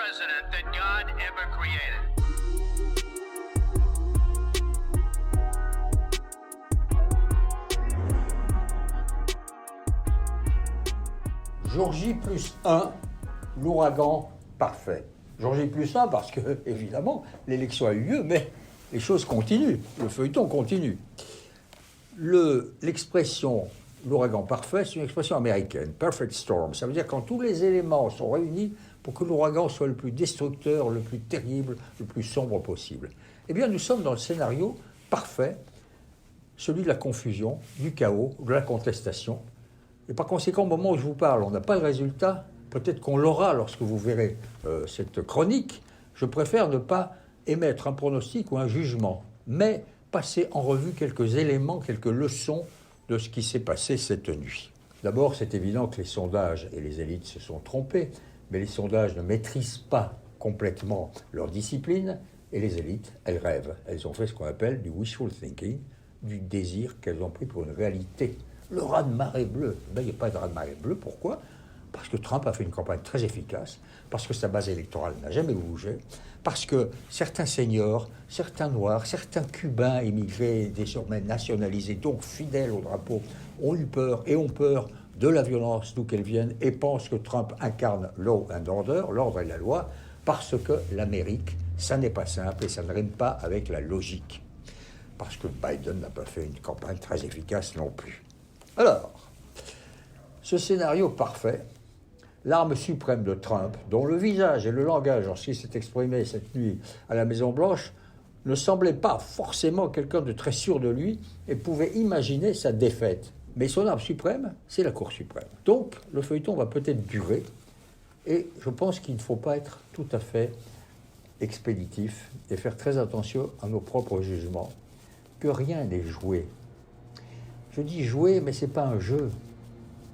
president that God ever created. Jour J plus 1, l'ouragan parfait. Jour J plus 1 parce que, évidemment, l'élection a eu lieu, mais les choses continuent, le feuilleton continue. L'expression l'ouragan parfait, c'est une expression américaine, perfect storm. Ça veut dire quand tous les éléments sont réunis pour que l'ouragan soit le plus destructeur, le plus terrible, le plus sombre possible. Eh bien, nous sommes dans le scénario parfait, celui de la confusion, du chaos, de la contestation. Et par conséquent, au moment où je vous parle, on n'a pas le résultat. Peut-être qu'on l'aura lorsque vous verrez cette chronique. Je préfère ne pas émettre un pronostic ou un jugement, mais passer en revue quelques éléments, quelques leçons de ce qui s'est passé cette nuit. D'abord, c'est évident que les sondages et les élites se sont trompés, mais les sondages ne maîtrisent pas complètement leur discipline, et les élites, elles rêvent. Elles ont fait ce qu'on appelle du wishful thinking, du désir qu'elles ont pris pour une réalité. Le raz-de-marée bleu, ben, il n'y a pas de raz-de-marée bleu, pourquoi ? Parce que Trump a fait une campagne très efficace, parce que sa base électorale n'a jamais bougé, parce que certains seniors, certains noirs, certains cubains immigrés désormais nationalisés, donc fidèles au drapeau, ont eu peur et ont peur de la violence d'où qu'elle vienne et pensent que Trump incarne law and order, l'ordre et la loi, parce que l'Amérique, ça n'est pas simple et ça ne rime pas avec la logique. Parce que Biden n'a pas fait une campagne très efficace non plus. Alors, ce scénario parfait, l'arme suprême de Trump, dont le visage et le langage, lorsqu'il s'est exprimé cette nuit à la Maison-Blanche, ne semblait pas forcément quelqu'un de très sûr de lui et pouvait imaginer sa défaite. Mais son arme suprême, c'est la Cour suprême. Donc, le feuilleton va peut-être durer et je pense qu'il ne faut pas être tout à fait expéditif et faire très attention à nos propres jugements, que rien n'est joué. Je dis jouer, mais ce n'est pas un jeu.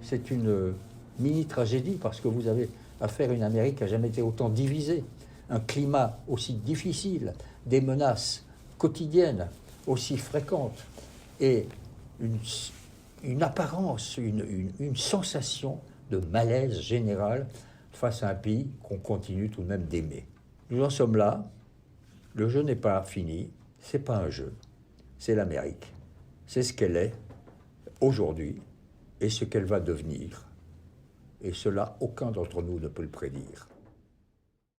C'est une mini-tragédie parce que vous avez affaire à une Amérique qui n'a jamais été autant divisée. Un climat aussi difficile, des menaces quotidiennes aussi fréquentes et une apparence, une sensation de malaise général face à un pays qu'on continue tout de même d'aimer. Nous en sommes là. Le jeu n'est pas fini. Ce n'est pas un jeu. C'est l'Amérique. C'est ce qu'elle est aujourd'hui et ce qu'elle va devenir. Et cela, aucun d'entre nous ne peut le prédire.